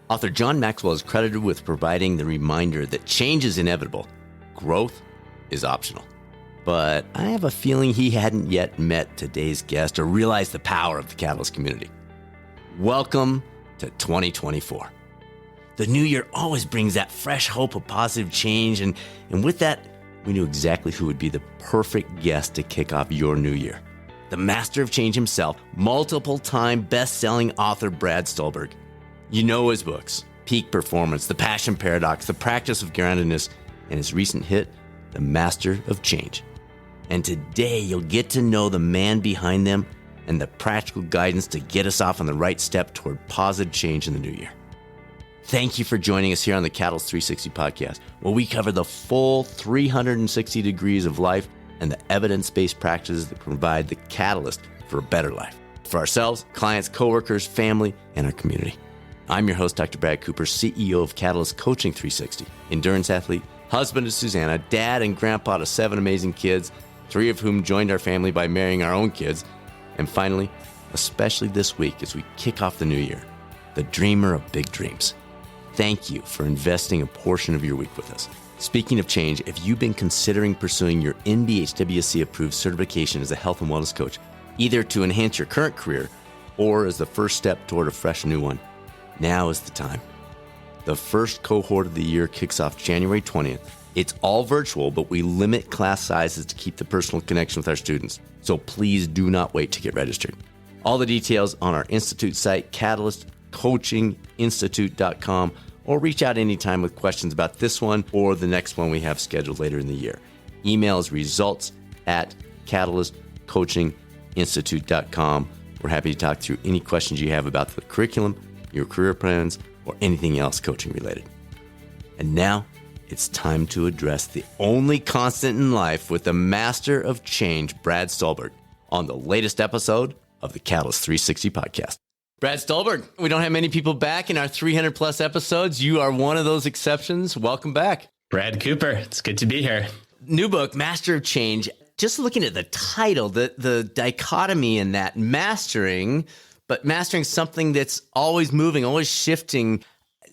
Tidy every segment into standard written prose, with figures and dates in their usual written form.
Author John Maxwell is credited with providing the reminder that change is inevitable. Growth is optional. But I have a feeling he hadn't yet met today's guest or realized the power of the Catalyst community. Welcome to 2024. The new year always brings that fresh hope of positive change, and with that, we knew exactly who would be the perfect guest to kick off your new year. The master of change himself, multiple-time best-selling author Brad Stulberg. You know his books, Peak Performance, The Passion Paradox, The Practice of Groundedness, and his recent hit, The Master of Change. And today you'll get to know the man behind them and the practical guidance to get us off on the right step toward positive change in the new year. Thank you for joining us here on the Catalyst 360 podcast, where we cover the full 360 degrees of life and the evidence-based practices that provide the catalyst for a better life for ourselves, clients, coworkers, family, and our community. I'm your host, Dr. Brad Cooper, CEO of Catalyst Coaching 360, endurance athlete, husband to Susanna, dad and grandpa to 7 amazing kids, 3 of whom joined our family by marrying our own kids. And finally, especially this week as we kick off the new year, the dreamer of big dreams. Thank you for investing a portion of your week with us. Speaking of change, if you've been considering pursuing your NBHWC approved certification as a health and wellness coach, either to enhance your current career or as the first step toward a fresh new one, now is the time. The first cohort of the year kicks off January 20th. It's all virtual, but we limit class sizes to keep the personal connection with our students. So please do not wait to get registered. All the details on our Institute site, catalystcoachinginstitute.com, or reach out anytime with questions about this one or the next one we have scheduled later in the year. Email is results@catalystcoachinginstitute.com. We're happy to talk through any questions you have about the curriculum, your career plans, or anything else coaching related. And now it's time to address the only constant in life with the master of change, Brad Stulberg, on the latest episode of the Catalyst 360 podcast. Brad Stulberg, we don't have many people back in our 300 plus episodes. You are one of those exceptions. Welcome back. Brad Cooper, it's good to be here. New book, Master of Change. Just looking at the title, the dichotomy in that, mastering something that's always moving, always shifting,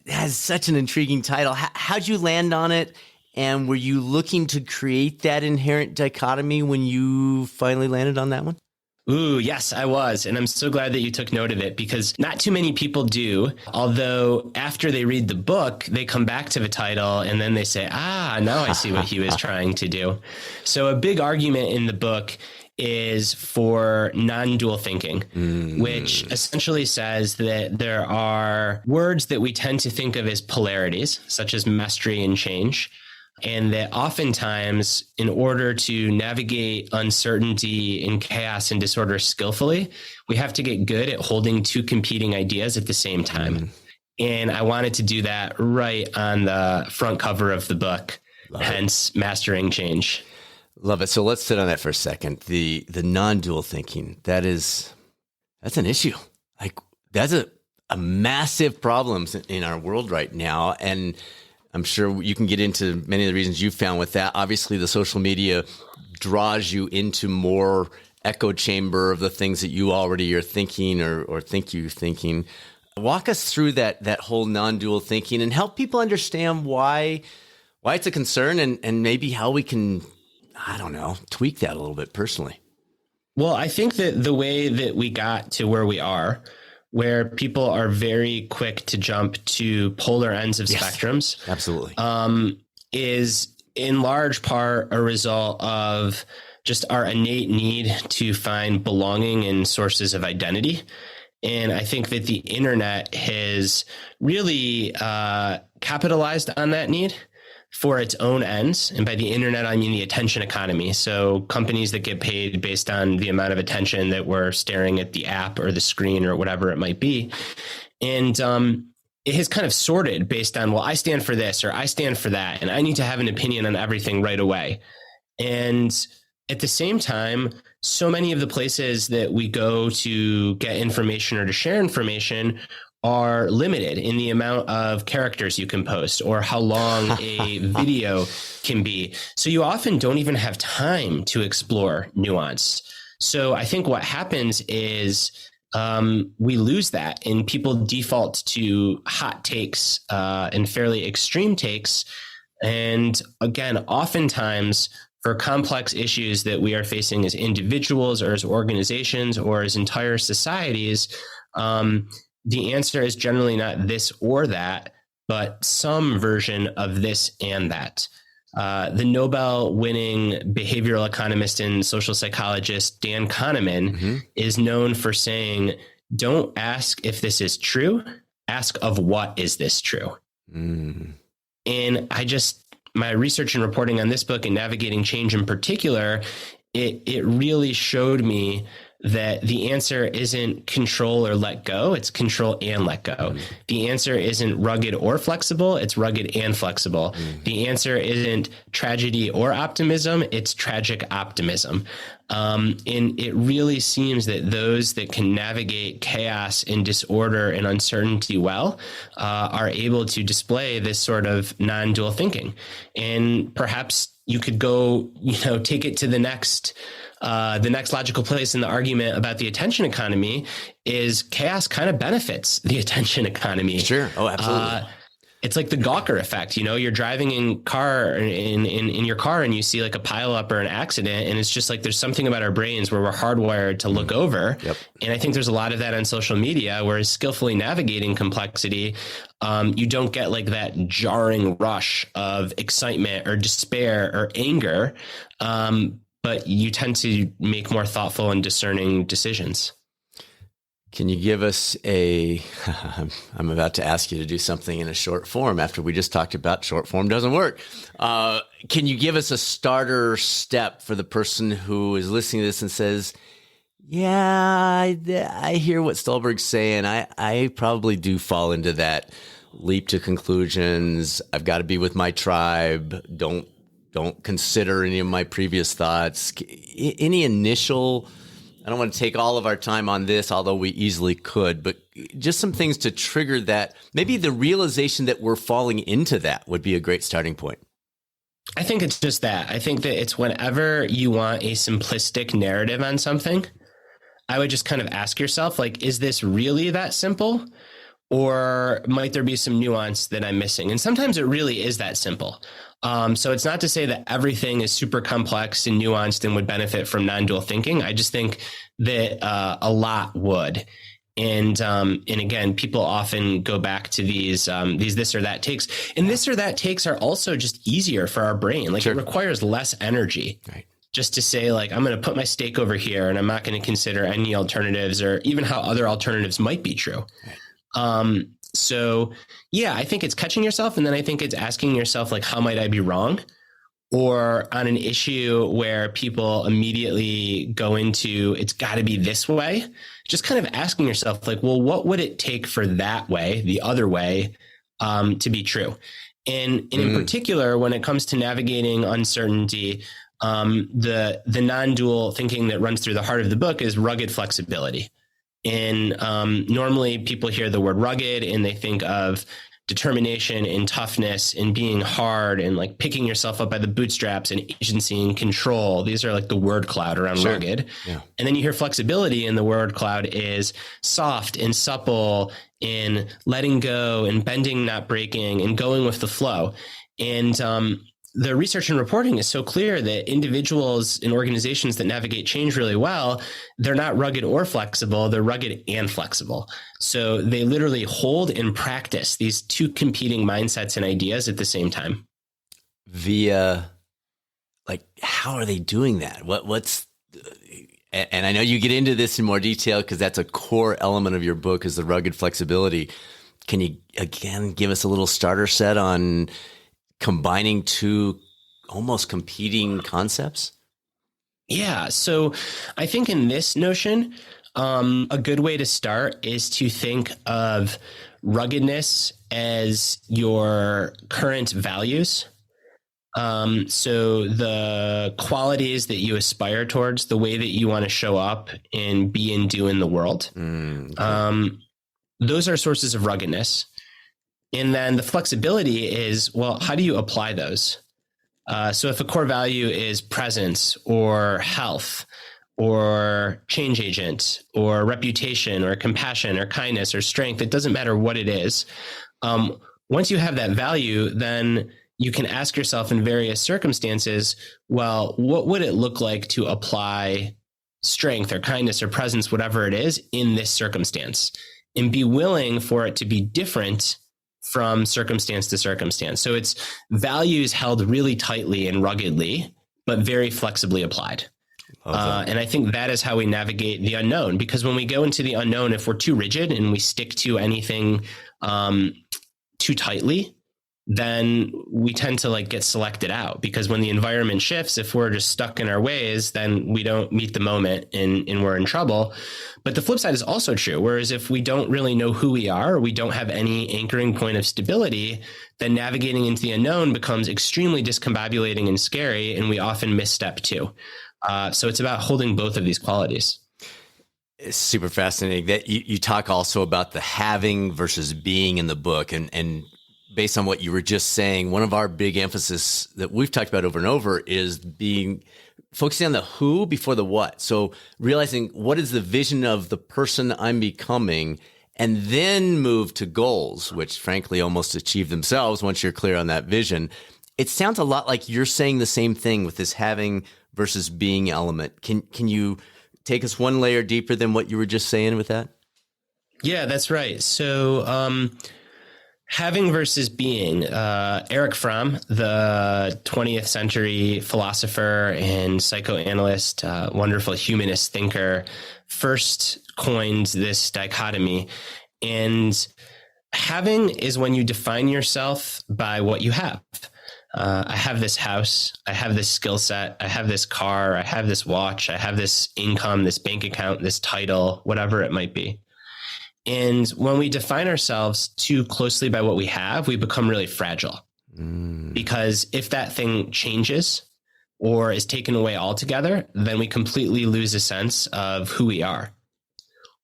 has such an intriguing title. How'd you land on it? And were you looking to create that inherent dichotomy when you finally landed on that one? Ooh, yes, I was. And I'm so glad that you took note of it because not too many people do. Although after they read the book, they come back to the title and then they say, now I see what he was trying to do. So a big argument in the book is for non-dual thinking, which essentially says that there are words that we tend to think of as polarities, such as mastery and change. And that oftentimes, in order to navigate uncertainty and chaos and disorder skillfully, we have to get good at holding 2 competing ideas at the same time. And I wanted to do that right on the front cover of the book, hence Mastering Change. Love it. So let's sit on that for a second. The non-dual thinking, that's an issue. Like that's a massive problem in our world right now. And I'm sure you can get into many of the reasons you found with that. Obviously, the social media draws you into more echo chamber of the things that you already are thinking or think you're thinking. Walk us through that whole non-dual thinking and help people understand why it's a concern and maybe how we can, tweak that a little bit personally. Well, I think that the way that we got to where we are, where people are very quick to jump to polar ends of spectrums. Absolutely. Is in large part a result of just our innate need to find belonging in sources of identity. And I think that the internet has really capitalized on that need for its own ends. And by the internet, I mean the attention economy. So companies that get paid based on the amount of attention that we're staring at the app or the screen or whatever it might be. And it has kind of sorted based on, well, I stand for this or I stand for that, and I need to have an opinion on everything right away. And at the same time, so many of the places that we go to get information or to share information are limited in the amount of characters you can post or how long a video can be. So you often don't even have time to explore nuance. So I think what happens is we lose that, and people default to hot takes and fairly extreme takes. And again, oftentimes for complex issues that we are facing as individuals or as organizations or as entire societies, the answer is generally not this or that, but some version of this and that. The Nobel-winning behavioral economist and social psychologist Dan Kahneman is known for saying, don't ask if this is true, ask of what is this true? And my research and reporting on this book and navigating change in particular, it really showed me that the answer isn't control or let go, it's control and let go. The answer isn't rugged or flexible, it's rugged and flexible. The answer isn't tragedy or optimism, it's tragic optimism. And it really seems that those that can navigate chaos and disorder and uncertainty well are able to display this sort of non-dual thinking. And perhaps you could go, take it to the next logical place in the argument about the attention economy is chaos kind of benefits the attention economy. Sure. Oh, absolutely. It's like the Gawker effect. You're driving in your car and you see like a pileup or an accident, and it's just like there's something about our brains where we're hardwired to look over. Yep. And I think there's a lot of that on social media, whereas skillfully navigating complexity, you don't get like that jarring rush of excitement or despair or anger, but you tend to make more thoughtful and discerning decisions. Can you give us I'm about to ask you to do something in a short form after we just talked about short form doesn't work. Can you give us a starter step for the person who is listening to this and says, yeah, I hear what Stulberg's saying. I probably do fall into that leap to conclusions. I've got to be with my tribe. Don't consider any of my previous thoughts. Any initial, I don't want to take all of our time on this, although we easily could, but just some things to trigger that. Maybe the realization that we're falling into that would be a great starting point. I think it's just that. I think that it's whenever you want a simplistic narrative on something, I would just kind of ask yourself, like, is this really that simple? Or might there be some nuance that I'm missing? And sometimes it really is that simple. So it's not to say that everything is super complex and nuanced and would benefit from non-dual thinking. I just think that a lot would. And again, people often go back to these this or that takes. And this or that takes are also just easier for our brain. Like, sure. It requires less energy. Right. Just to say, like, I'm going to put my stake over here and I'm not going to consider any alternatives or even how other alternatives might be true. Right. So yeah, I think it's catching yourself. And then I think it's asking yourself, like, how might I be wrong? Or on an issue where people immediately go into, it's got to be this way, just kind of asking yourself, like, well, what would it take for that way, the other way, to be true? And in particular, when it comes to navigating uncertainty, the non-dual thinking that runs through the heart of the book is rugged flexibility. And normally people hear the word rugged and they think of determination and toughness and being hard and like picking yourself up by the bootstraps and agency and control. These are like the word cloud around sure. rugged. Yeah. And then you hear flexibility and the word cloud is soft and supple and letting go and bending, not breaking, and going with the flow. And the research and reporting is so clear that individuals and organizations that navigate change really well, they're not rugged or flexible, they're rugged and flexible. So they literally hold and practice these two competing mindsets and ideas at the same time. Via, like, how are they doing that? And I know you get into this in more detail because that's a core element of your book is the rugged flexibility. Can you, again, give us a little starter set on combining two almost competing concepts? Yeah. So I think in this notion, a good way to start is to think of ruggedness as your current values. So the qualities that you aspire towards, the way that you want to show up and be and do in the world. Okay. Those are sources of ruggedness. And then the flexibility is, well, how do you apply those? So if a core value is presence or health or change agent or reputation or compassion or kindness or strength. It doesn't matter what it is. Once you have that value, then you can ask yourself in various circumstances, well, what would it look like to apply strength or kindness or presence, whatever it is, in this circumstance, and be willing for it to be different from circumstance to circumstance. So it's values held really tightly and ruggedly, but very flexibly applied. And I think that is how we navigate the unknown, because when we go into the unknown, if we're too rigid and we stick to anything too tightly, then we tend to get selected out, because when the environment shifts, if we're just stuck in our ways, then we don't meet the moment and we're in trouble. But the flip side is also true. Whereas if we don't really know who we are, or we don't have any anchoring point of stability, then navigating into the unknown becomes extremely discombobulating and scary. And we often misstep too. So it's about holding both of these qualities. It's super fascinating that you talk also about the having versus being in the book. And based on what you were just saying, one of our big emphasis that we've talked about over and over is focusing on the who before the what. So realizing what is the vision of the person I'm becoming, and then move to goals, which frankly almost achieve themselves once you're clear on that vision. It sounds a lot like you're saying the same thing with this having versus being element. Can you take us one layer deeper than what you were just saying with that? Yeah, that's right. So having versus being, Erich Fromm, the 20th century philosopher and psychoanalyst, wonderful humanist thinker, first coined this dichotomy. And having is when you define yourself by what you have. I have this house, I have this skill set, I have this car, I have this watch, I have this income, this bank account, this title, whatever it might be. And when we define ourselves too closely by what we have, we become really fragile. Because if that thing changes or is taken away altogether, then we completely lose a sense of who we are.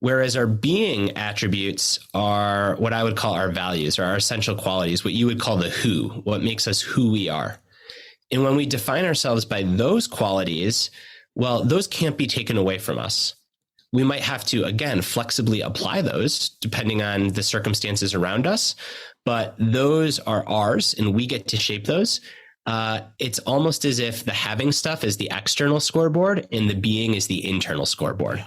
Whereas our being attributes are what I would call our values, or our essential qualities, what you would call the who, what makes us who we are. And when we define ourselves by those qualities, well, those can't be taken away from us. We might have to, again, flexibly apply those depending on the circumstances around us, but those are ours and we get to shape those. It's almost as if the having stuff is the external scoreboard and the being is the internal scoreboard. Yeah.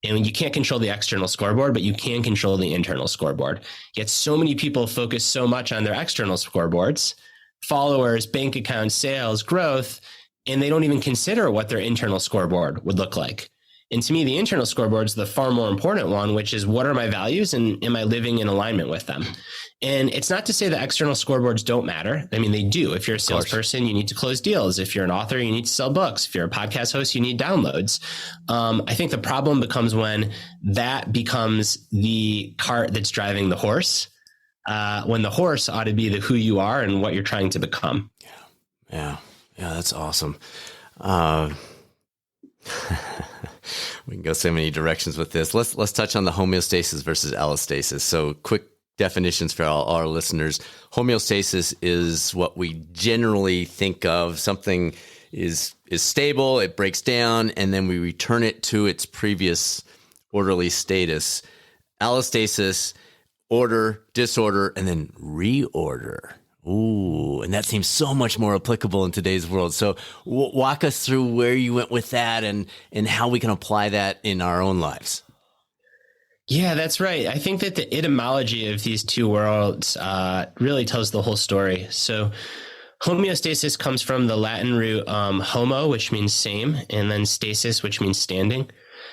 And you can't control the external scoreboard, but you can control the internal scoreboard. Yet so many people focus so much on their external scoreboards, followers, bank accounts, sales, growth, and they don't even consider what their internal scoreboard would look like. And to me, the internal scoreboard is the far more important one, which is what are my values and am I living in alignment with them? And it's not to say that external scoreboards don't matter. I mean, they do. If you're a salesperson, you need to close deals. If you're an author, you need to sell books. If you're a podcast host, you need downloads. I think the problem becomes when that becomes the cart that's driving the horse, when the horse ought to be the who you are and what you're trying to become. Yeah, that's awesome. We can go so many directions with this. Let's touch on the homeostasis versus allostasis. So quick definitions for all our listeners. Homeostasis is what we generally think of. Something is stable, it breaks down, and then we return it to its previous orderly status. Allostasis, order, disorder, and then reorder. Ooh, and that seems so much more applicable in today's world. So walk us through where you went with that and how we can apply that in our own lives. Yeah, that's right. I think that the etymology of these two worlds really tells the whole story. So homeostasis comes from the Latin root homo, which means same, and then stasis, which means standing.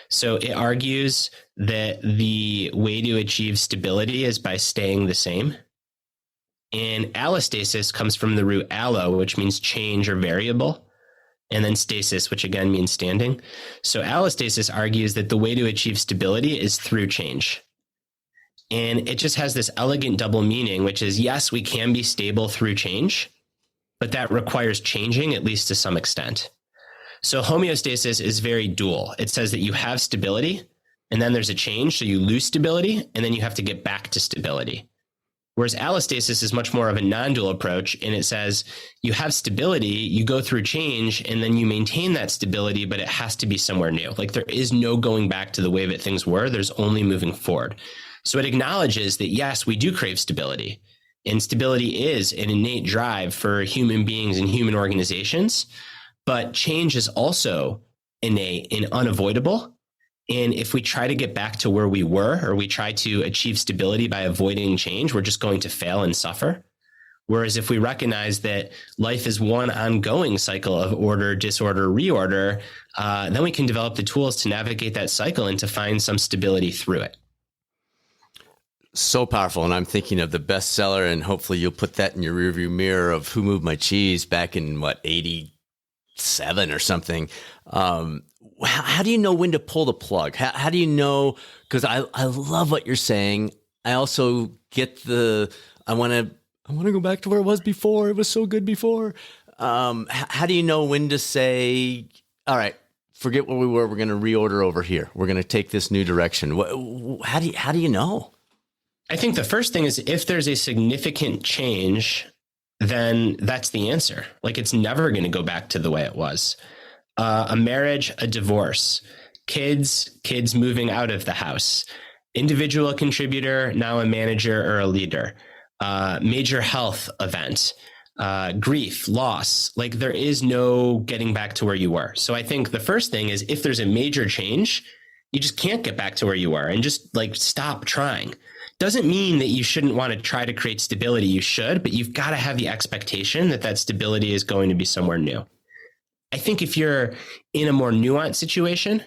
So it argues that the way to achieve stability is by staying the same. And allostasis comes from the root allo, which means change or variable, and then stasis, which again means standing. So allostasis argues that the way to achieve stability is through change. And it just has this elegant double meaning, which is, yes, we can be stable through change, but that requires changing at least to some extent. So homeostasis is very dual. It says that you have stability and then there's a change. So you lose stability and then you have to get back to stability. Whereas allostasis is much more of a non-dual approach. And it says you have stability, you go through change, and then you maintain that stability, but it has to be somewhere new. Like there is no going back to the way that things were. There's only moving forward. So it acknowledges that, yes, we do crave stability. And stability is an innate drive for human beings and human organizations. But change is also innate and unavoidable. And if we try to get back to where we were, or we try to achieve stability by avoiding change, we're just going to fail and suffer. Whereas if we recognize that life is one ongoing cycle of order, disorder, reorder, then we can develop the tools to navigate that cycle and to find some stability through it. So powerful. And I'm thinking of the bestseller, and hopefully you'll put that in your rearview mirror, of Who Moved My Cheese back in 87 or something. How do you know when to pull the plug? How do you know? Because I love what you're saying. I also get I want to go back to where it was before. It was so good before. How do you know when to say, all right, forget where we were. We're going to reorder over here. We're going to take this new direction. How do you know? I think the first thing is, if there's a significant change, then that's the answer. Like, it's never going to go back to the way it was. A marriage, a divorce, kids moving out of the house, individual contributor, now a manager or a leader, major health event, grief, loss. Like, there is no getting back to where you were. So I think the first thing is, if there's a major change, you just can't get back to where you were, and just like stop trying. Doesn't mean that you shouldn't want to try to create stability. You should, but you've got to have the expectation that that stability is going to be somewhere new. I think if you're in a more nuanced situation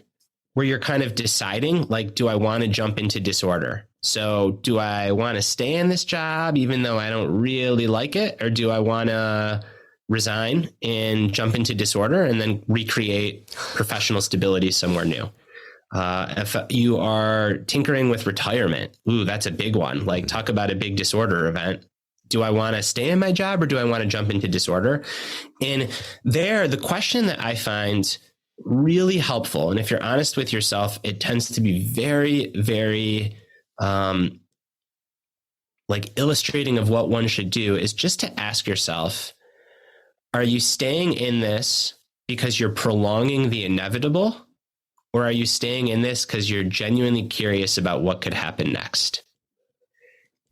where you're kind of deciding, like, do I want to jump into disorder? So do I want to stay in this job even though I don't really like it? Or do I want to resign and jump into disorder and then recreate professional stability somewhere new? If you are tinkering with retirement, that's a big one. Like, talk about a big disorder event. Do I want to stay in my job, or do I want to jump into disorder? And there, the question that I find really helpful, and if you're honest with yourself, it tends to be very, very like illustrating of what one should do, is just to ask yourself, are you staying in this because you're prolonging the inevitable? Or are you staying in this because you're genuinely curious about what could happen next?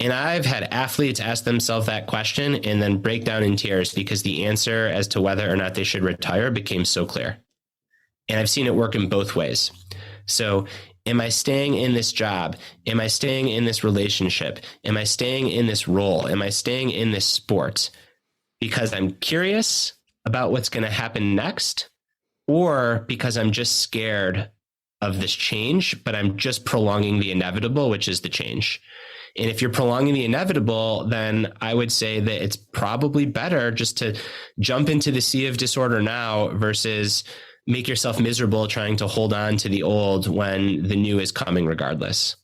And I've had athletes ask themselves that question and then break down in tears, because the answer as to whether or not they should retire became so clear. And I've seen it work in both ways. So, am I staying in this job? Am I staying in this relationship? Am I staying in this role? Am I staying in this sport because I'm curious about what's going to happen next? Or because I'm just scared of this change, but I'm just prolonging the inevitable, which is the change. And if you're prolonging the inevitable, then I would say that it's probably better just to jump into the sea of disorder now versus make yourself miserable trying to hold on to the old when the new is coming regardless.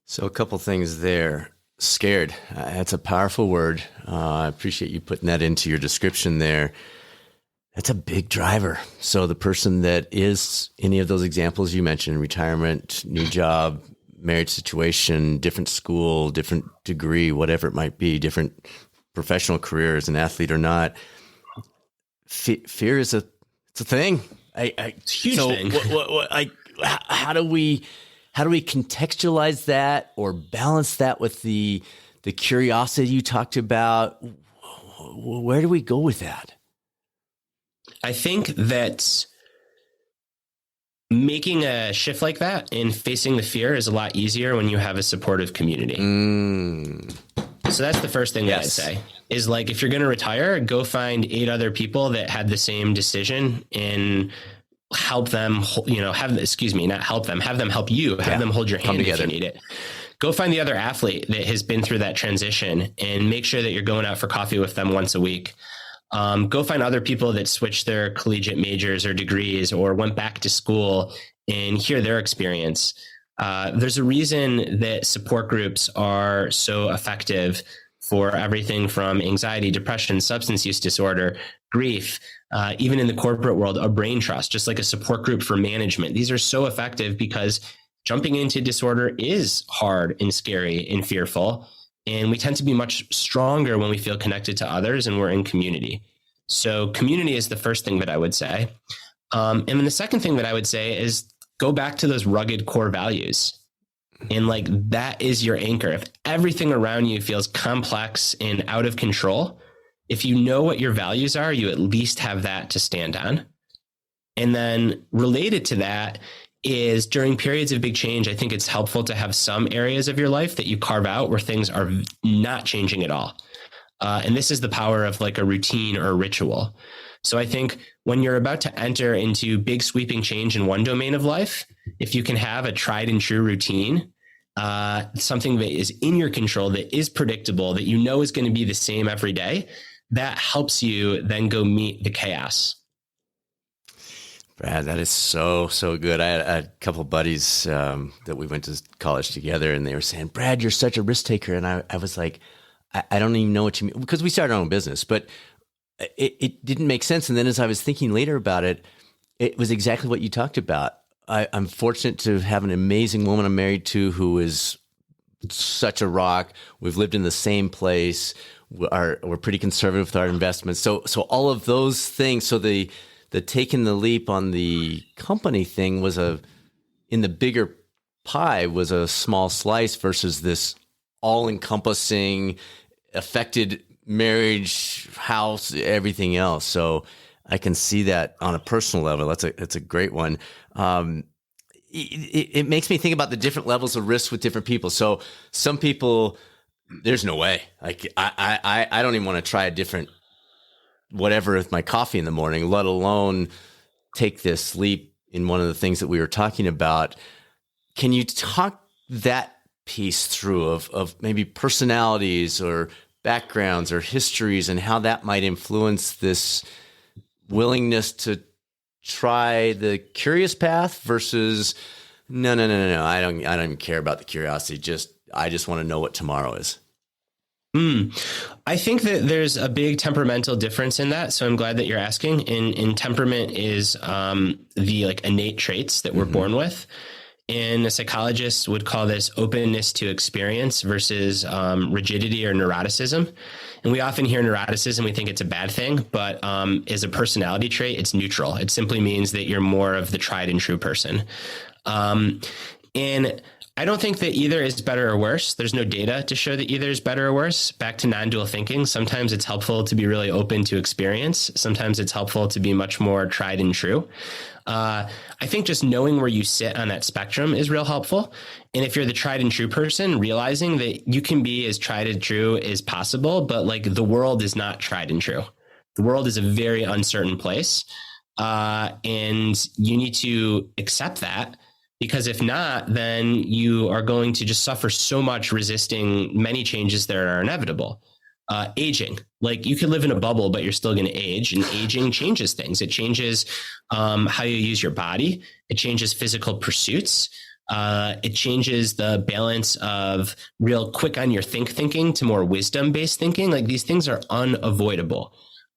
So a couple things there. Scared. That's a powerful word. I appreciate you putting that into your description there. That's a big driver. So the person that is any of those examples you mentioned, retirement, new job, marriage situation, different school, different degree, whatever it might be, different professional career as an athlete or not, fear is it's a thing. It's a huge thing. How do we contextualize that or balance that with the curiosity you talked about? Where do we go with that? I think that making a shift like that and facing the fear is a lot easier when you have a supportive community. So that's the first thing that I'd say is, like, if you're going to retire, go find 8 other people that had the same decision and help them, have them help you, have them hold your hand if you need it. Go find the other athlete that has been through that transition and make sure that you're going out for coffee with them once a week. Go find other people that switched their collegiate majors or degrees or went back to school and hear their experience. There's a reason that support groups are so effective for everything from anxiety, depression, substance use disorder, grief, even in the corporate world, a brain trust, just like a support group for management. These are so effective because jumping into disorder is hard and scary and fearful. And we tend to be much stronger when we feel connected to others and we're in community. So community is the first thing that I would say. And then the second thing that I would say is go back to those rugged core values. And like that is your anchor. If everything around you feels complex and out of control, if you know what your values are, you at least have that to stand on. And then related to that is during periods of big change, I think it's helpful to have some areas of your life that you carve out where things are not changing at all. And this is the power of like a routine or a ritual. So I think when you're about to enter into big sweeping change in one domain of life, if you can have a tried and true routine, something that is in your control, that is predictable, that you know is going to be the same every day, that helps you then go meet the chaos. Brad, that is so good. I had a couple of buddies that we went to college together, and they were saying, Brad, you're such a risk taker. And I was like, I don't even know what you mean, because we started our own business, but it didn't make sense. And then as I was thinking later about it, it was exactly what you talked about. I'm fortunate to have an amazing woman I'm married to who is such a rock. We've lived in the same place. We're pretty conservative with our investments. So all of those things. So the taking the leap on the company thing was in the bigger pie was a small slice versus this all encompassing affected marriage, house, everything else. So I can see that on a personal level. That's a great one. It makes me think about the different levels of risk with different people. So some people, there's no way. Like I don't even want to try a different whatever with my coffee in the morning, let alone take this leap in one of the things that we were talking about. Can you talk that piece through of maybe personalities or backgrounds or histories and how that might influence this willingness to try the curious path versus no. I don't even care about the curiosity. I just want to know what tomorrow is. I think that there's a big temperamental difference in that. So I'm glad that you're asking. In temperament is the like innate traits that we're born with. And a psychologist would call this openness to experience versus rigidity or neuroticism. And we often hear neuroticism, we think it's a bad thing, but as a personality trait, it's neutral. It simply means that you're more of the tried and true person. And I don't think that either is better or worse. There's no data to show that either is better or worse. Back to non-dual thinking. Sometimes it's helpful to be really open to experience. Sometimes it's helpful to be much more tried and true. I think just knowing where you sit on that spectrum is real helpful. And if you're the tried and true person, realizing that you can be as tried and true as possible, but like the world is not tried and true. The world is a very uncertain place. And you need to accept that. Because if not, then you are going to just suffer so much resisting many changes that are inevitable. Aging, like you could live in a bubble, but you're still going to age, and aging changes things. It changes how you use your body. It changes physical pursuits. It changes the balance of real quick on your thinking to more wisdom-based thinking. Like these things are unavoidable.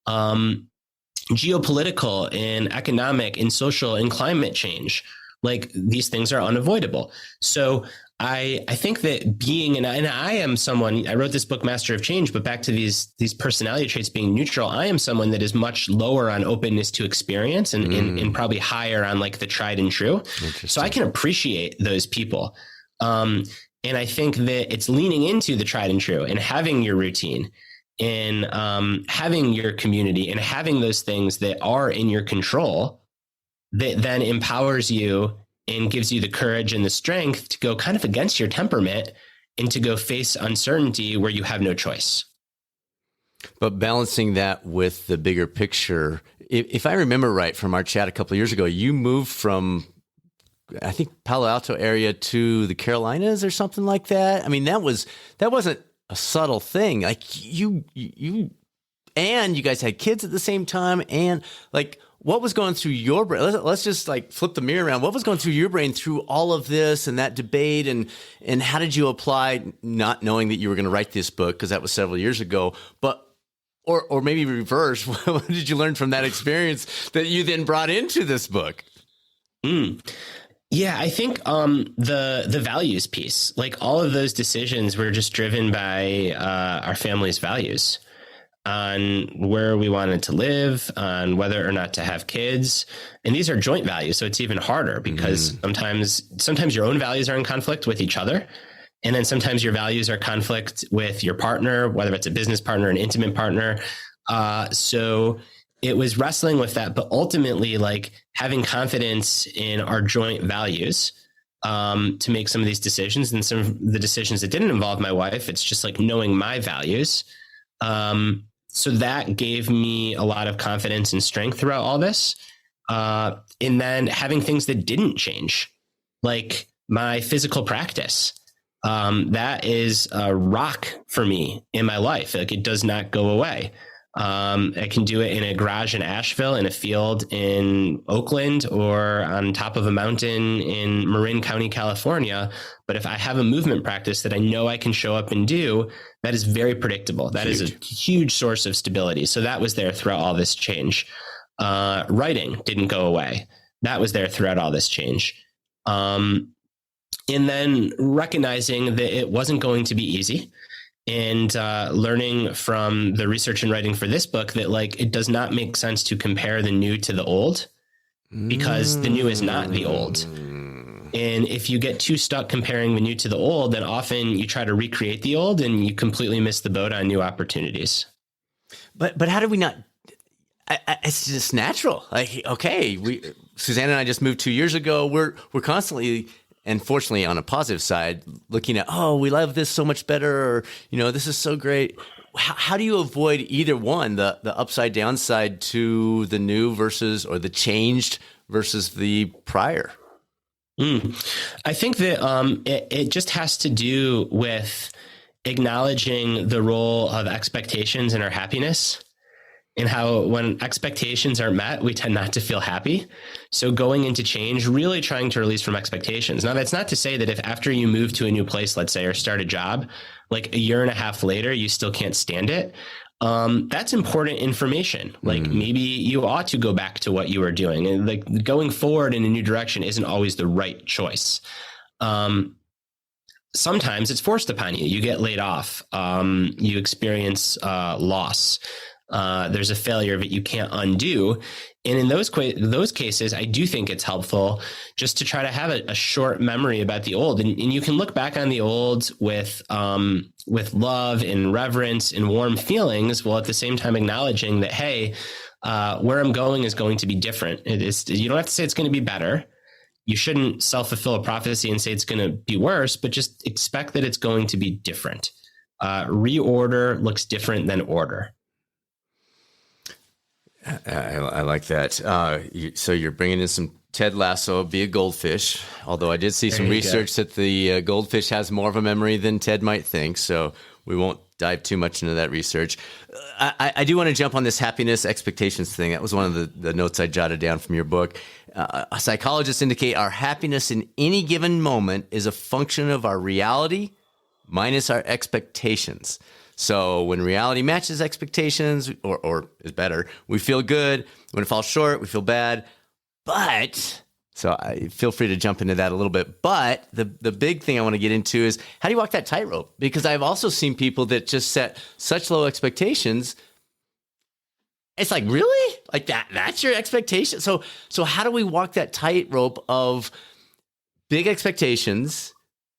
Geopolitical and economic and social and climate change, like these things are unavoidable. So I think that being, and I am someone, I wrote this book, Master of Change, but back to these personality traits being neutral, I am someone that is much lower on openness to experience and probably higher on like the tried and true. So I can appreciate those people. And I think that it's leaning into the tried and true and having your routine and having your community and having those things that are in your control that then empowers you and gives you the courage and the strength to go kind of against your temperament and to go face uncertainty where you have no choice. But balancing that with the bigger picture, if I remember right from our chat a couple of years ago, you moved from, I think, Palo Alto area to the Carolinas or something like that. I mean, that wasn't a subtle thing. Like you and you guys had kids at the same time, and like, what was going through your brain? Let's just like flip the mirror around. What was going through your brain through all of this and that debate, and how did you apply, not knowing that you were going to write this book, because that was several years ago, but or maybe reverse, what did you learn from that experience that you then brought into this book? Yeah, I think the values piece, like all of those decisions were just driven by our family's values on where we wanted to live, on whether or not to have kids. And these are joint values. So it's even harder because sometimes your own values are in conflict with each other. And then sometimes your values are conflict with your partner, whether it's a business partner, an intimate partner. So it was wrestling with that, but ultimately like having confidence in our joint values to make some of these decisions. And some of the decisions that didn't involve my wife, it's just like knowing my values. So that gave me a lot of confidence and strength throughout all this. And then having things that didn't change, like my physical practice. That is a rock for me in my life. Like it does not go away. I can do it in a garage in Asheville, in a field in Oakland, or on top of a mountain in Marin County, California. But if I have a movement practice that I know I can show up and do, that is very predictable. That is a huge source of stability. So that was there throughout all this change. Writing didn't go away. That was there throughout all this change. And then recognizing that it wasn't going to be easy. And learning from the research and writing for this book that like it does not make sense to compare the new to the old because the new is not the old. And if you get too stuck comparing the new to the old, then often you try to recreate the old and you completely miss the boat on new opportunities. But how do we not? It's just natural. Like, okay, Suzanne and I just moved 2 years ago. We're constantly, and fortunately on a positive side, looking at, oh, we love this so much better, or, this is so great. How do you avoid either one, the upside downside to the new versus, or the changed versus the prior? I think that it just has to do with acknowledging the role of expectations in our happiness. And how when expectations are met, we tend not to feel happy. So going into change, really trying to release from expectations. Now, that's not to say that if after you move to a new place, let's say, or start a job, like a year and a half later, you still can't stand it. That's important information. Like maybe you ought to go back to what you were doing. And like going forward in a new direction isn't always the right choice. Sometimes it's forced upon you. You get laid off. You experience loss. There's a failure that you can't undo. And in those cases, I do think it's helpful just to try to have a short memory about the old. And you can look back on the old with love and reverence and warm feelings, while at the same time acknowledging that, hey, where I'm going is going to be different. You don't have to say it's going to be better. You shouldn't self-fulfill a prophecy and say it's going to be worse, but just expect that it's going to be different. Reorder looks different than order. I like that. So you're bringing in some Ted Lasso, Be a Goldfish, although I did see some research that the goldfish has more of a memory than Ted might think, so we won't dive too much into that research. I do want to jump on this happiness expectations thing. That was one of the notes I jotted down from your book. Psychologists indicate our happiness in any given moment is a function of our reality minus our expectations. So when reality matches expectations or is better, we feel good. When it falls short, we feel bad. But, so I feel free to jump into that a little bit. But the big thing I want to get into is, how do you walk that tightrope? Because I've also seen people that just set such low expectations. It's like, really? Like that's your expectation? So how do we walk that tightrope of big expectations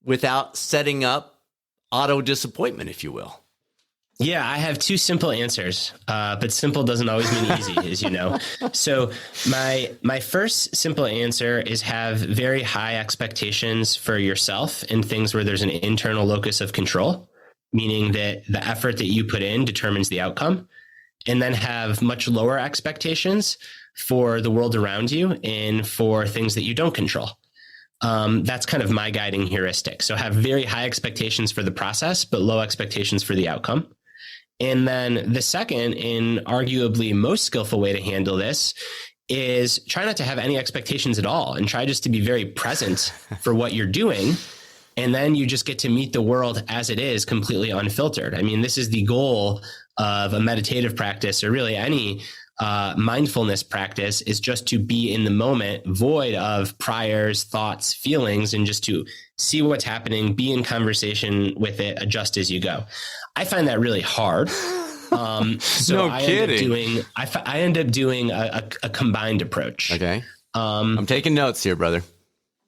without setting up auto disappointment, if you will? Yeah, I have two simple answers, but simple doesn't always mean easy, as you know. So my first simple answer is have very high expectations for yourself in things where there's an internal locus of control, meaning that the effort that you put in determines the outcome, and then have much lower expectations for the world around you and for things that you don't control. That's kind of my guiding heuristic. So have very high expectations for the process, but low expectations for the outcome. And then the second, and arguably most skillful way to handle this, is try not to have any expectations at all and try just to be very present for what you're doing. And then you just get to meet the world as it is, completely unfiltered. I mean, this is the goal of a meditative practice, or really any mindfulness practice is just to be in the moment, void of priors, thoughts, feelings, and just to see what's happening, be in conversation with it, adjust as you go. I find that really hard. So no kidding. I end up doing a combined approach. Okay. I'm taking notes here, brother.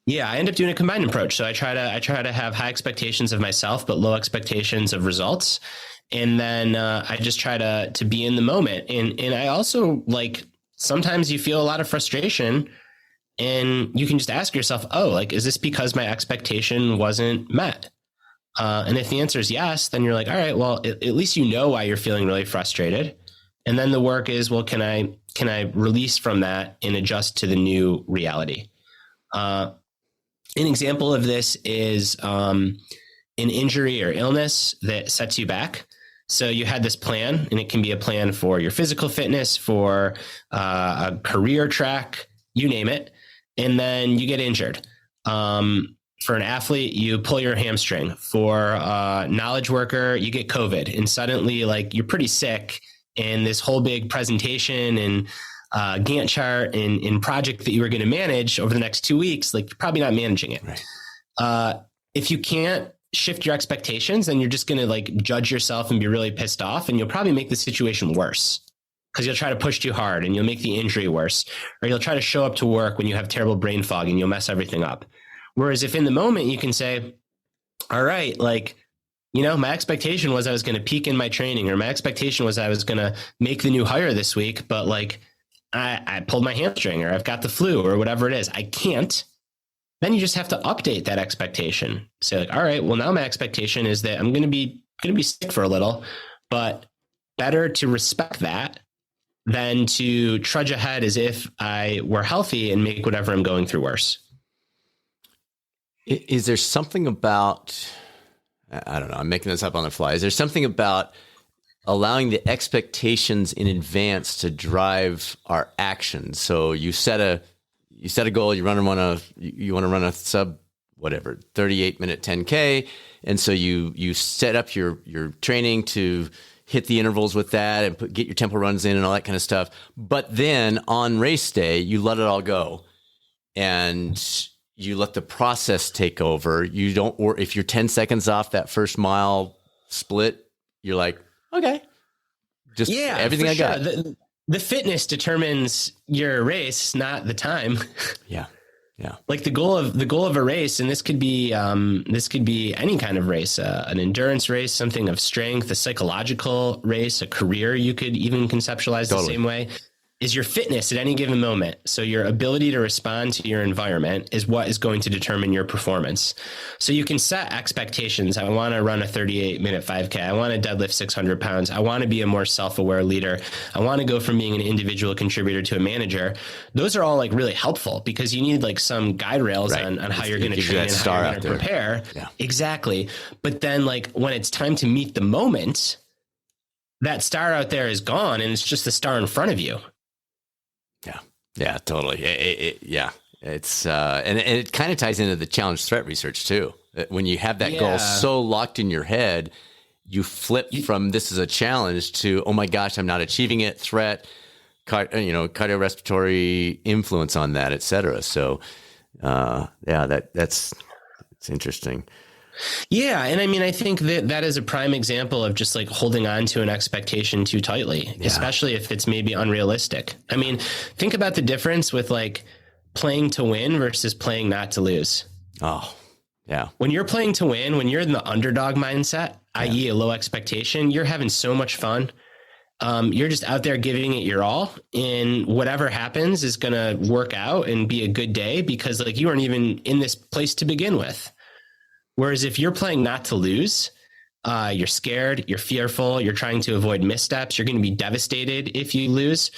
Yeah, I end up doing a combined approach. So I try to have high expectations of myself, but low expectations of results. And then I just try to be in the moment. And I also, like, sometimes you feel a lot of frustration and you can just ask yourself, oh, like, is this because my expectation wasn't met? And if the answer is yes, then you're like, all right, well, at least you know why you're feeling really frustrated. And then the work is, well, can I release from that and adjust to the new reality? An example of this is an injury or illness that sets you back. So you had this plan, and it can be a plan for your physical fitness, for a career track, you name it. And then you get injured. For an athlete, you pull your hamstring. For a knowledge worker, you get COVID, and suddenly, like, you're pretty sick, and this whole big presentation and Gantt chart and project that you were going to manage over the next 2 weeks, like, you're probably not managing it. Right. If you can't shift your expectations, then you're just going to, like, judge yourself and be really pissed off, and you'll probably make the situation worse because you'll try to push too hard and you'll make the injury worse, or you'll try to show up to work when you have terrible brain fog and you'll mess everything up. Whereas if in the moment you can say, all right, like, you know, my expectation was I was going to peak in my training, or my expectation was I was going to make the new hire this week, but, like, I pulled my hamstring, or I've got the flu, or whatever it is. I can't. Then you just have to update that expectation. Say, like, all right, well, now my expectation is that I'm going to be sick for a little, but better to respect that than to trudge ahead as if I were healthy and make whatever I'm going through worse. Is there something about, I don't know, I'm making this up on the fly. Is there something about allowing the expectations in advance to drive our actions? So you set a goal, you want to run a sub, whatever, 38-minute 10K. And so you set up your training to hit the intervals with that and get your tempo runs in and all that kind of stuff. But then on race day, you let it all go. And you let the process take over. You don't, or if you're 10 seconds off that first mile split, you're like, okay, just everything I got. The fitness determines your race, not the time. Yeah. Like the goal of a race, and this could be any kind of race, an endurance race, something of strength, a psychological race, a career. You could even conceptualize the same way. Is your fitness at any given moment. So your ability to respond to your environment is what is going to determine your performance. So you can set expectations. I want to run a 38-minute 5K. I want to deadlift 600 pounds. I want to be a more self-aware leader. I want to go from being an individual contributor to a manager. Those are all, like, really helpful because you need, like, some guide rails on how you're going to train and how you're going to prepare. Yeah. Exactly. But then, like, when it's time to meet the moment, that star out there is gone and it's just the star in front of you. Yeah, totally. It's and it kind of ties into the challenge threat research too. When you have that goal so locked in your head, you flip from this is a challenge to, oh my gosh, I'm not achieving it, threat, cardiorespiratory influence on that, et cetera. So that's interesting. Yeah. And I mean, I think that is a prime example of just, like, holding on to an expectation too tightly, especially if it's maybe unrealistic. I mean, think about the difference with, like, playing to win versus playing not to lose. Oh, yeah. When you're playing to win, when you're in the underdog mindset, i.e. a low expectation, you're having so much fun. You're just out there giving it your all, and whatever happens is going to work out and be a good day because, like, you weren't even in this place to begin with. Whereas if you're playing not to lose, you're scared, you're fearful, you're trying to avoid missteps, you're going to be devastated if you lose.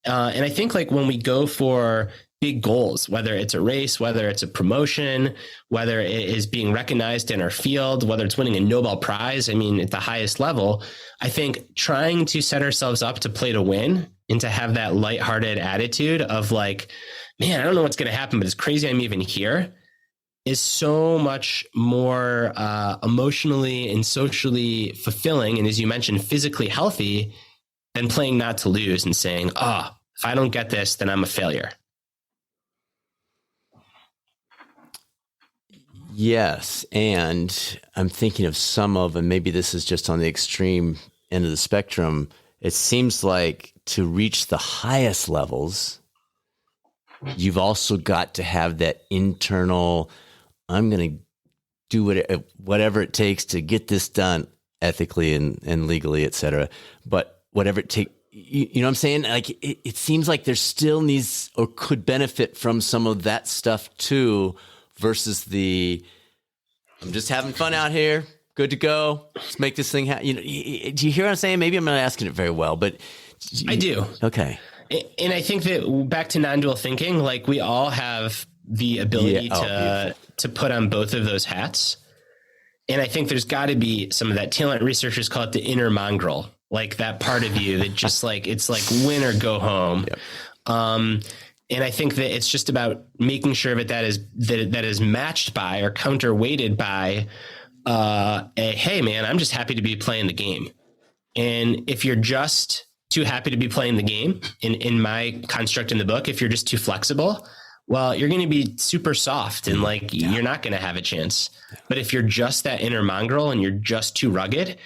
And I think, like, when we go for big goals, whether it's a race, whether it's a promotion, whether it is being recognized in our field, whether it's winning a Nobel Prize, I mean, at the highest level, I think trying to set ourselves up to play to win and to have that lighthearted attitude of, like, man, I don't know what's going to happen, but it's crazy I'm even here, is so much more emotionally and socially fulfilling. And as you mentioned, physically healthy than playing not to lose and saying, oh, if I don't get this, then I'm a failure. Yes. And I'm thinking of and maybe this is just on the extreme end of the spectrum. It seems like to reach the highest levels, you've also got to have that internal, I'm going to do whatever it takes to get this done ethically and legally, et cetera. But whatever it takes, you know what I'm saying? Like it seems like there still needs or could benefit from some of that stuff too, versus I'm just having fun out here. Good to go. Let's make this thing happen. Do you hear what I'm saying? Maybe I'm not asking it very well, but I do. Okay. And I think that back to non-dual thinking, like we all have the ability to put on both of those hats. And I think there's got to be some of that talent. Researchers call it the inner mongrel, like that part of you that just like, it's like win or go home. Yep. And I think that it's just about making sure that is matched by or counterweighted by hey man, I'm just happy to be playing the game. And if you're just too happy to be playing the game, in my construct in the book, if you're just too flexible, well, you're going to be super soft and you're not going to have a chance. But if you're just that inner mongrel and you're just too rugged,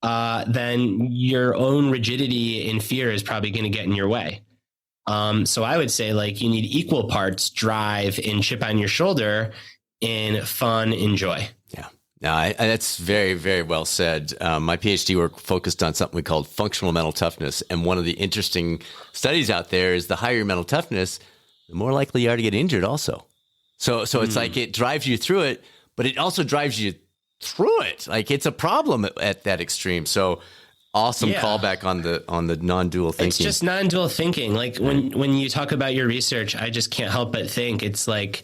then your own rigidity and fear is probably going to get in your way. So I would say you need equal parts drive and chip on your shoulder and fun and joy. Yeah. No, that's very, very well said. My PhD work focused on something we called functional mental toughness. And one of the interesting studies out there is the higher your mental toughness, the more likely you are to get injured also. So it's like it drives you through it, but it also drives you through it. Like it's a problem at that extreme. So awesome callback on the non-dual thinking. It's just non-dual thinking. Like when you talk about your research, I just can't help but think it's like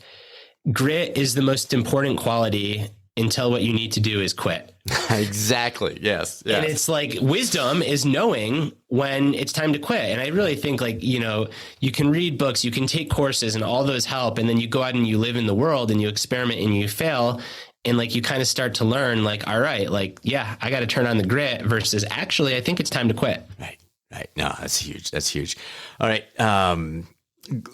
grit is the most important quality until what you need to do is quit. Exactly. Yes. And it's like wisdom is knowing when it's time to quit. And I really think you can read books, you can take courses and all those help. And then you go out and you live in the world and you experiment and you fail. And you kind of start to learn all right, I got to turn on the grit versus actually, I think it's time to quit. Right. No, that's huge. That's huge. All right.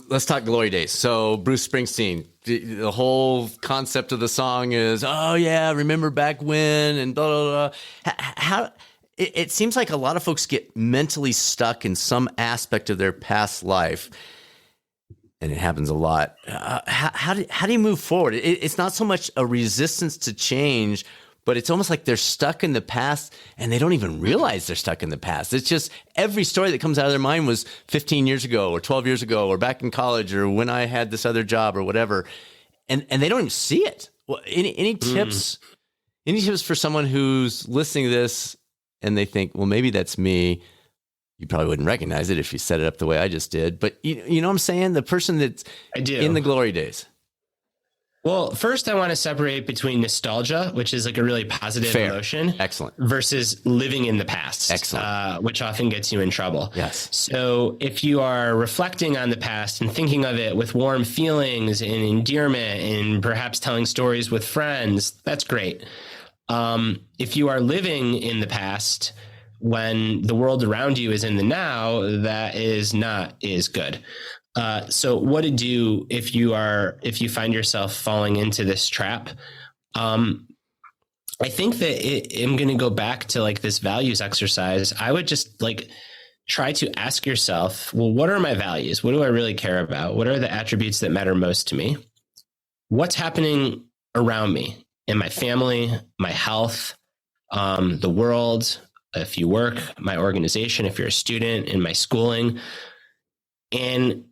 Let's talk glory days. So Bruce Springsteen, the whole concept of the song is, oh yeah, remember back when, and blah, blah, blah. How it seems like a lot of folks get mentally stuck in some aspect of their past life. And it happens a lot. How do you move forward? It's not so much a resistance to change, but it's almost like they're stuck in the past and they don't even realize they're stuck in the past. It's just every story that comes out of their mind was 15 years ago or 12 years ago or back in college or when I had this other job or whatever. And they don't even see it. Well, any tips? Any tips for someone who's listening to this and they think, well, maybe that's me. You probably wouldn't recognize it if you set it up the way I just did. But you know what I'm saying? The person that's in the glory days. Well, first I want to separate between nostalgia, which is a really positive emotion. Excellent. Versus living in the past. Excellent. Which often gets you in trouble. Yes. So if you are reflecting on the past and thinking of it with warm feelings and endearment and perhaps telling stories with friends, that's great. If you are living in the past when the world around you is in the now, that is not as good. So what to do if you find yourself falling into this trap? I think that I'm going to go back to this values exercise. I would just try to ask yourself, well, what are my values? What do I really care about? What are the attributes that matter most to me? What's happening around me in my family, my health, the world, if you work, my organization, if you're a student, in my schooling, and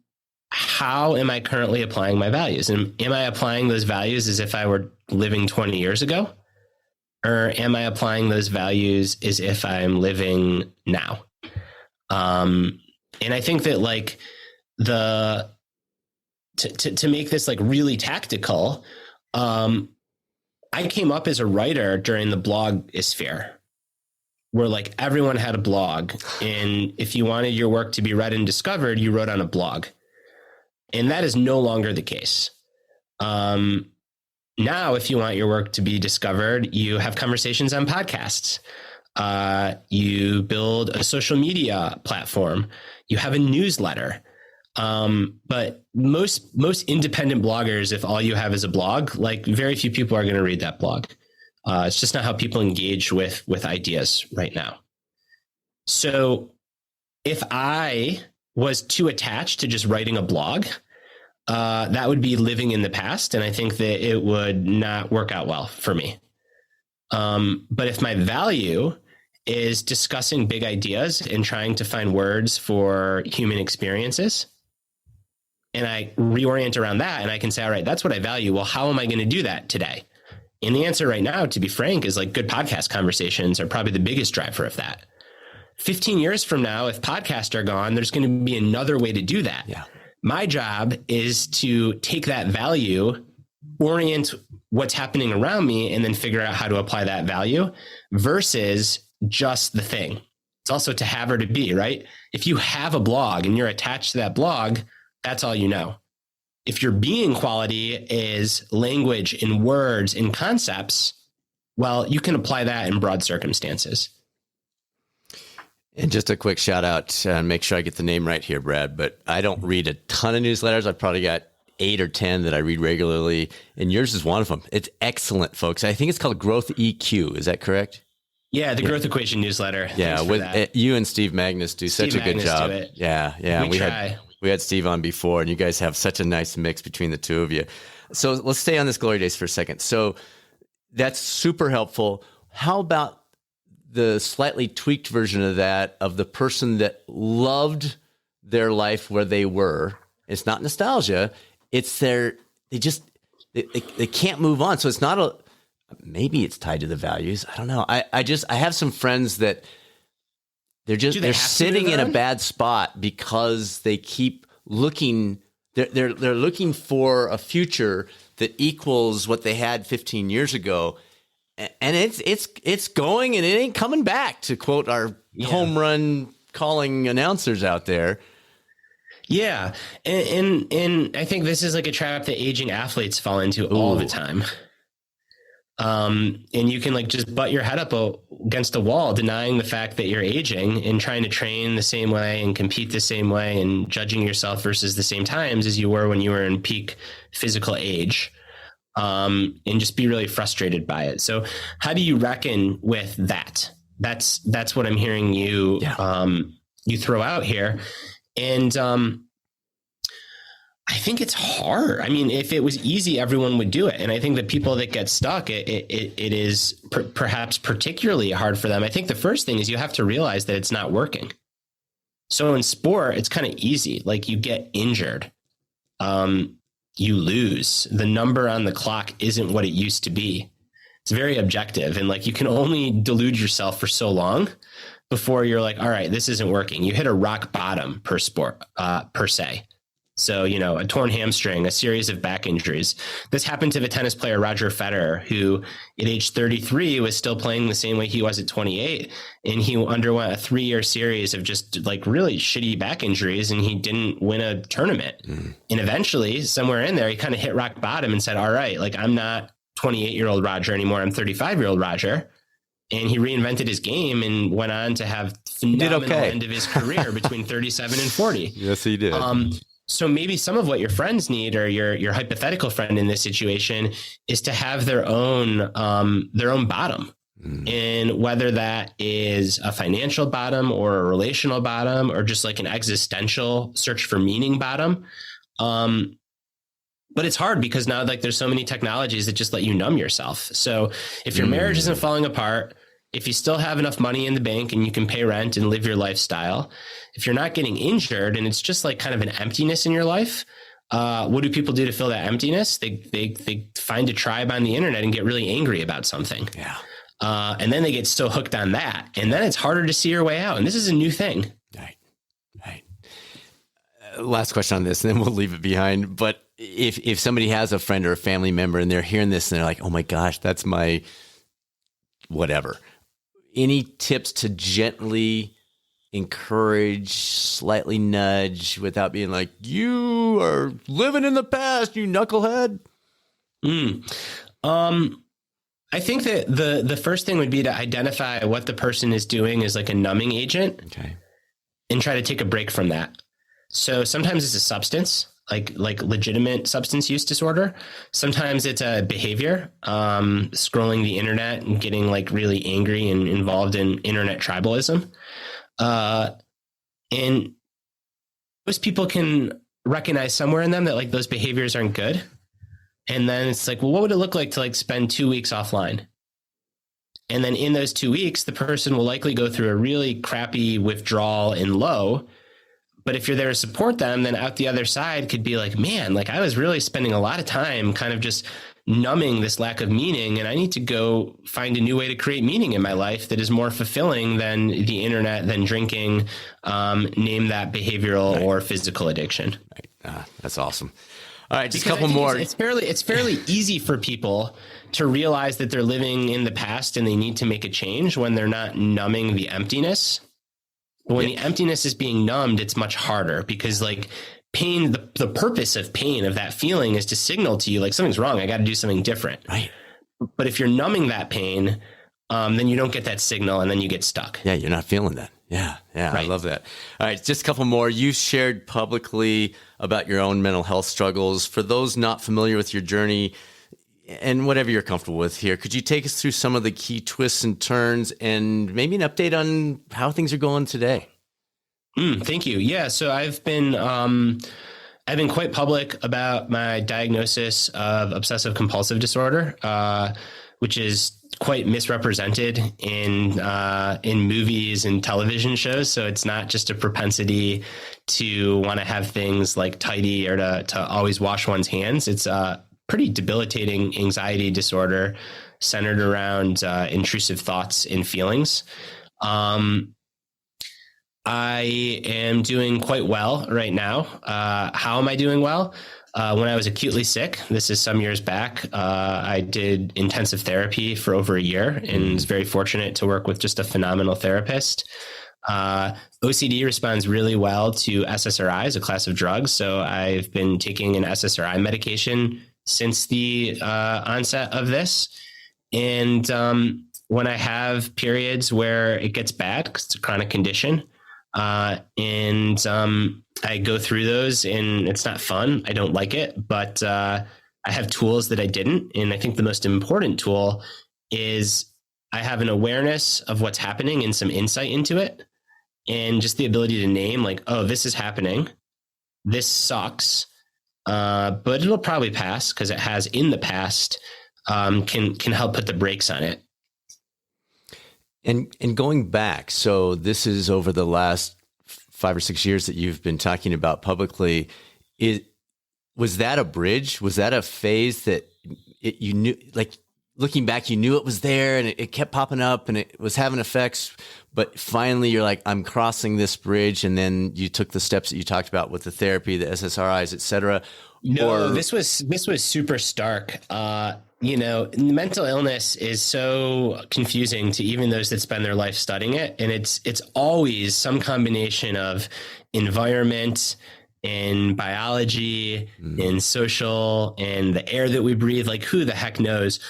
how am I currently applying my values? And am I applying those values as if I were living 20 years ago? Or am I applying those values as if I'm living now? And I think that to make this really tactical, I came up as a writer during the blogosphere, where everyone had a blog, and if you wanted your work to be read and discovered, you wrote on a blog. And that is no longer the case. Now, if you want your work to be discovered, you have conversations on podcasts. You build a social media platform. You have a newsletter. But most independent bloggers, if all you have is a blog, like very few people are going to read that blog. It's just not how people engage with ideas right now. So if I was too attached to just writing a blog, that would be living in the past. And I think that it would not work out well for me. But if my value is discussing big ideas and trying to find words for human experiences, and I reorient around that and I can say, all right, that's what I value. Well, how am I going to do that today? And the answer right now, to be frank, is like good podcast conversations are probably the biggest driver of that. 15 years from now, if podcasts are gone, there's going to be another way to do that. Yeah. My job is to take that value, orient what's happening around me, and then figure out how to apply that value versus just the thing. It's also to have or to be, right? If you have a blog and you're attached to that blog, that's all you know. If your being quality is language and words and concepts, well, you can apply that in broad circumstances. And just a quick shout out and make sure I get the name right here, Brad, but I don't read a ton of newsletters. I've probably got 8 or 10 that I read regularly, and yours is one of them. It's excellent, folks. I think it's called Growth EQ. Is that correct? Yeah, the Growth Equation newsletter. Yeah, with you and Steve Magnus do such a good job. Yeah. We had Steve on before, and you guys have such a nice mix between the two of you. So let's stay on this Glory Days for a second. So that's super helpful. How about the slightly tweaked version of that, of the person that loved their life where they were? It's not nostalgia. It's they can't move on. So it's not maybe it's tied to the values. I don't know. I have some friends that they're sitting in a bad spot because they keep looking. They're looking for a future that equals what they had 15 years ago. And it's going and it ain't coming back, to quote our home run calling announcers out there. Yeah. And I think this is like a trap that aging athletes fall into all the time. And you can like just butt your head up against a wall, denying the fact that you're aging and trying to train the same way and compete the same way and judging yourself versus the same times as you were when you were in peak physical age. And just be really frustrated by it. So how do you reckon with that? That's what I'm hearing you, you throw out here. And, I think it's hard. I mean, if it was easy, everyone would do it. And I think that people that get stuck, it is perhaps particularly hard for them. I think the first thing is you have to realize that it's not working. So in sport, it's kind of easy. Like you get injured. You lose. The number on the clock isn't what it used to be. It's very objective. And like you can only delude yourself for so long before you're like, all right, this isn't working. You hit a rock bottom per sport, per se. So, a torn hamstring, a series of back injuries. This happened to the tennis player Roger Federer, who at age 33 was still playing the same way he was at 28. And he underwent a 3-year series of just like really shitty back injuries, and he didn't win a tournament. And eventually, somewhere in there, he kind of hit rock bottom and said, all right, like I'm not 28-year-old Roger anymore. I'm 35-year-old Roger. And he reinvented his game and went on to have phenomenal end of his career between 37 and 40. Yes, he did. So maybe some of what your friends need, or your hypothetical friend in this situation, is to have their own bottom. And whether that is a financial bottom or a relational bottom or just like an existential search for meaning bottom. But it's hard because now like there's so many technologies that just let you numb yourself. So if your marriage isn't falling apart, if you still have enough money in the bank and you can pay rent and live your lifestyle, if you're not getting injured and it's just like kind of an emptiness in your life, what do people do to fill that emptiness? They find a tribe on the internet and get really angry about something. Yeah. And then they get so hooked on that. And then it's harder to see your way out. And this is a new thing. Right. Last question on this, and then we'll leave it behind. But if somebody has a friend or a family member and they're hearing this and they're like, oh my gosh, that's my whatever. Any tips to gently encourage, slightly nudge without being like, you are living in the past, you knucklehead? I think that the first thing would be to identify what the person is doing as like a numbing agent, Okay. and try to take a break from that. So sometimes it's a substance, like legitimate substance use disorder. Sometimes it's a behavior, scrolling the internet and getting like really angry and involved in internet tribalism. And most people can recognize somewhere in them that like those behaviors aren't good. And then it's like, well, what would it look like to like spend 2 weeks offline? And then in those 2 weeks, the person will likely go through a really crappy withdrawal and low. But if you're there to support them, then out the other side could be like, man, like I was really spending a lot of time kind of just numbing this lack of meaning. And I need to go find a new way to create meaning in my life that is more fulfilling than the internet, than drinking, name that behavioral or physical addiction. Right. That's awesome. All right, just Because a couple more. It's fairly easy for people to realize that they're living in the past and they need to make a change when they're not numbing the emptiness. When the emptiness is being numbed, it's much harder because like pain, the purpose of pain, of that feeling, is to signal to you like something's wrong. I got to do something different. Right. But if you're numbing that pain, then you don't get that signal and then you get stuck. Yeah, you're not feeling that. Yeah, right. I love that. All right, just a couple more. You shared publicly about your own mental health struggles. For those not familiar with your journey, and whatever you're comfortable with here, could you take us through some of the key twists and turns and maybe an update on how things are going today? Thank you. Yeah, so I've been quite public about my diagnosis of obsessive compulsive disorder, which is quite misrepresented in movies and television shows. So it's not just a propensity to want to have things like tidy or to always wash one's hands. It's a pretty debilitating anxiety disorder centered around intrusive thoughts and feelings. I am doing quite well right now. How am I doing well? When I was acutely sick, this is some years back, I did intensive therapy for over a year and was very fortunate to work with just a phenomenal therapist. OCD responds really well to SSRIs, a class of drugs. So I've been taking an SSRI medication since the onset of this. And when I have periods where it gets bad, because it's a chronic condition, and I go through those and it's not fun. I don't like it, but I have tools that I didn't. And I think the most important tool is I have an awareness of what's happening and some insight into it. And just the ability to name like, oh, this is happening. This sucks. But it'll probably pass because it has in the past, can help put the brakes on it. And going back, so this is over the last 5 or 6 years that you've been talking about publicly. Was that a bridge? Was that a phase that you knew, like looking back, you knew it was there and it kept popping up and it was having effects, but finally you're like, I'm crossing this bridge. And then you took the steps that you talked about with the therapy, the SSRIs, et cetera. No, this was super stark. Mental illness is so confusing to even those that spend their life studying it. And it's always some combination of environment and biology and social and the air that we breathe, like who the heck knows?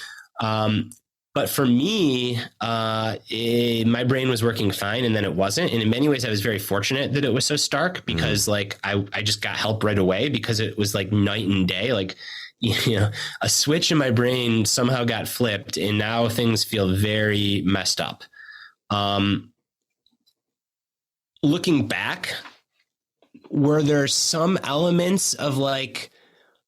But for me, my brain was working fine and then it wasn't. And in many ways, I was very fortunate that it was so stark because like I just got help right away because it was like night and day. Like, a switch in my brain somehow got flipped and now things feel very messed up. Looking back, were there some elements of like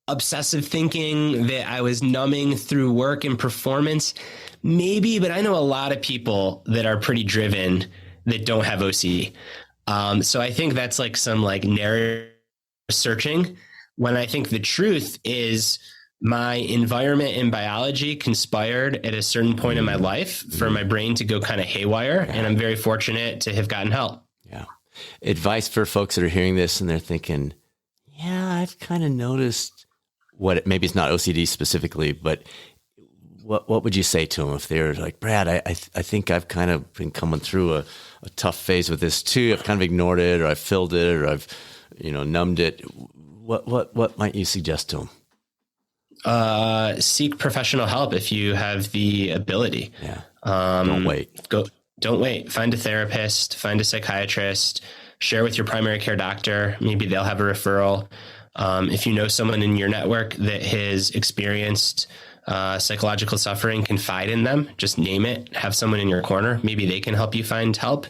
obsessive thinking that I was numbing through work and performance? Maybe, but I know a lot of people that are pretty driven that don't have OCD. So I think that's like some like narrative searching, when I think the truth is my environment and biology conspired at a certain point in my life for my brain to go kind of haywire. And I'm very fortunate to have gotten help. Yeah. Advice for folks that are hearing this and they're thinking, yeah, I've kind of noticed maybe it's not OCD specifically, but what would you say to them if they're like, Brad, I think I've kind of been coming through a tough phase with this too. I've kind of ignored it or I've filled it or I've, numbed it. What might you suggest to them? seek professional help if you have the ability. Yeah. Don't wait. Don't wait. Find a therapist, find a psychiatrist, share with your primary care doctor. Maybe they'll have a referral. If you know someone in your network that has experienced psychological suffering, confide in them. Just name it. Have someone in your corner. Maybe they can help you find help.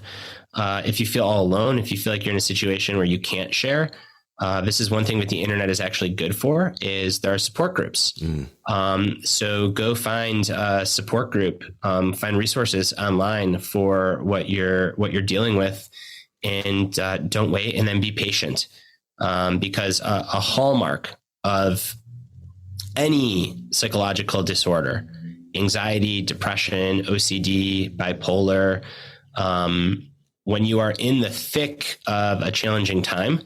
If you feel all alone, if you feel like you're in a situation where you can't share, this is one thing that the internet is actually good for, is there are support groups. So go find a support group, find resources online for what you're dealing with, and don't wait, and then be patient. Because a hallmark of any psychological disorder, anxiety, depression, OCD, bipolar, when you are in the thick of a challenging time,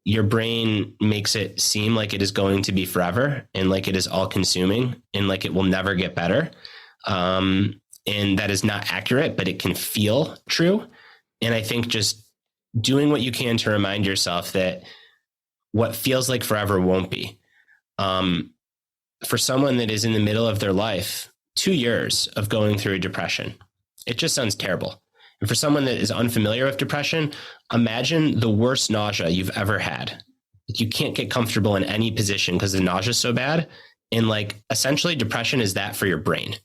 your brain makes it seem like it is going to be forever, and like it is all consuming, and like it will never get better. And that is not accurate, but it can feel true. And I think just doing what you can to remind yourself that what feels like forever won't be. For someone that is in the middle of their life, 2 years of going through a depression, it just sounds terrible. And for someone that is unfamiliar with depression, imagine the worst nausea you've ever had. You can't get comfortable in any position because the nausea is so bad. And like, essentially depression is that for your brain.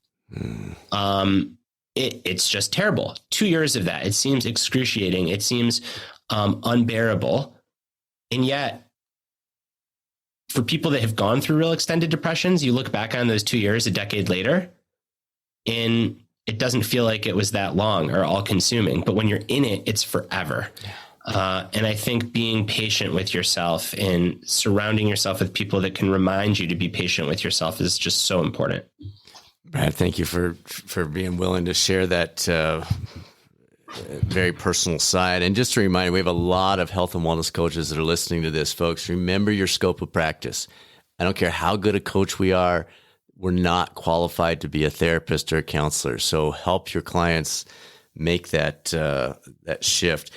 It's just terrible. 2 years of that. It seems excruciating. It seems unbearable. And yet, for people that have gone through real extended depressions, you look back on those 2 years a decade later, and it doesn't feel like it was that long or all consuming. But when you're in it, it's forever. And I think being patient with yourself and surrounding yourself with people that can remind you to be patient with yourself is just so important. Brad, thank you for being willing to share that very personal side. And just a reminder, we have a lot of health and wellness coaches that are listening to this, folks. Remember your scope of practice. I don't care how good a coach we are. We're not qualified to be a therapist or a counselor. So help your clients make that shift.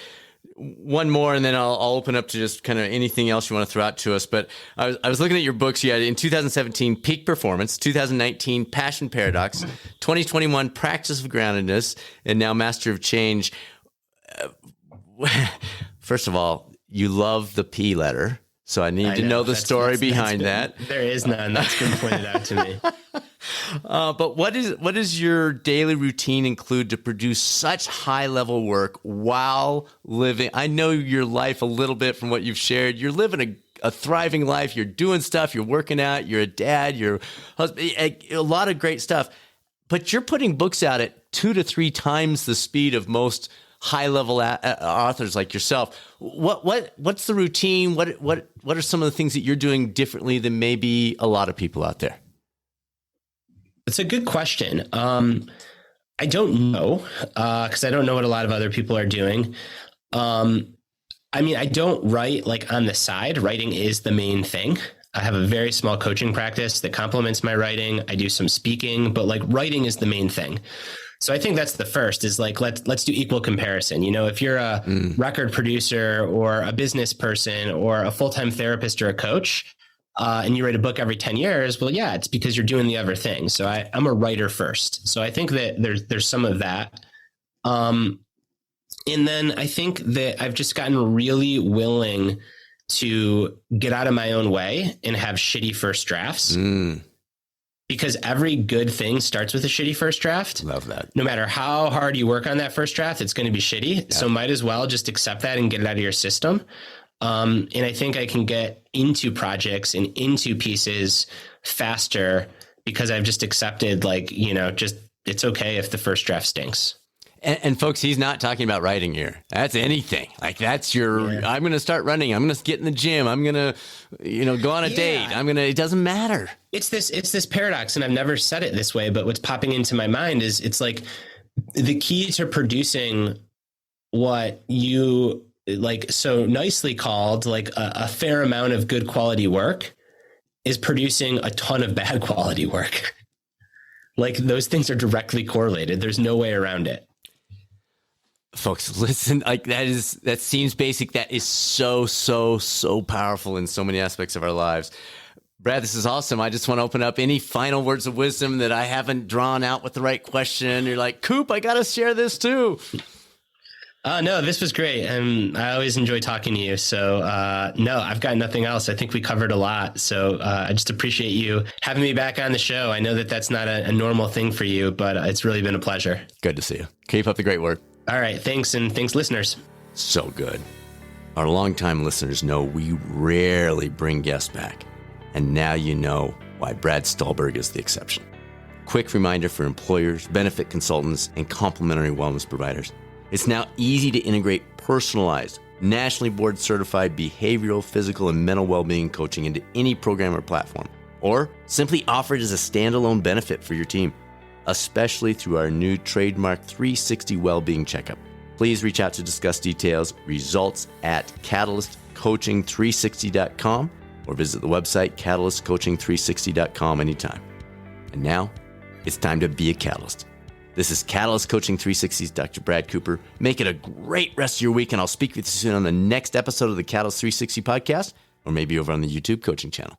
One more, and then I'll open up to just kind of anything else you want to throw out to us. But I was looking at your books. You had in 2017, Peak Performance, 2019, Passion Paradox, 2021, Practice of Groundedness, and now Master of Change. First of all, you love the P letter. So I need to know the story behind that. There is none. That's been pointed out to me. But what does your daily routine include to produce such high level work while living? I know your life a little bit from what you've shared. You're living a thriving life. You're doing stuff. You're working out. You're a dad. You're a husband. A lot of great stuff. But you're putting books out at 2 to 3 times the speed of most high-level authors like yourself. What's the routine? What are some of the things that you're doing differently than maybe a lot of people out there? It's a good question. I don't know, because I don't know what a lot of other people are doing. I mean, I don't write like on the side. Writing is the main thing. I have a very small coaching practice that complements my writing. I do some speaking, but like writing is the main thing. So I think that's the first is like, let's do equal comparison. You know, if you're a record producer or a business person or a full-time therapist or a coach, and you write a book every 10 years, well, yeah, it's because you're doing the other thing. So I'm a writer first. So I think that there's some of that. And then I think that I've just gotten really willing to get out of my own way and have shitty first drafts. Because every good thing starts with a shitty first draft. Love that. No matter how hard you work on that first draft, it's going to be shitty. Yeah. So might as well just accept that and get it out of your system. And I think I can get into projects and into pieces faster because I've just accepted, like, you know, just it's okay if the first draft stinks. And folks, he's not talking about writing here. That's anything. Like that's I'm going to start running. I'm going to get in the gym. I'm going to, go on a date. It doesn't matter. It's this paradox. And I've never said it this way, but what's popping into my mind is it's like the key to producing what you like so nicely called like a fair amount of good quality work is producing a ton of bad quality work. Like those things are directly correlated. There's no way around it. Folks, listen, like that seems basic. That is so, so, so powerful in so many aspects of our lives. Brad, this is awesome. I just want to open up any final words of wisdom that I haven't drawn out with the right question. You're like, Coop, I got to share this too. No, this was great. And I always enjoy talking to you. So, no, I've got nothing else. I think we covered a lot. So I just appreciate you having me back on the show. I know that that's not a normal thing for you, but it's really been a pleasure. Good to see you. Keep up the great work. All right. Thanks. And thanks, listeners. So good. Our longtime listeners know we rarely bring guests back. And now you know why Brad Stulberg is the exception. Quick reminder for employers, benefit consultants, and complementary wellness providers. It's now easy to integrate personalized, nationally board certified behavioral, physical, and mental well-being coaching into any program or platform, or simply offer it as a standalone benefit for your team, especially through our new trademark 360 Wellbeing Checkup. Please reach out to discuss details, results at catalystcoaching360.com, or visit the website catalystcoaching360.com anytime. And now, it's time to be a catalyst. This is Catalyst Coaching 360's Dr. Brad Cooper. Make it a great rest of your week, and I'll speak with you soon on the next episode of the Catalyst 360 podcast, or maybe over on the YouTube coaching channel.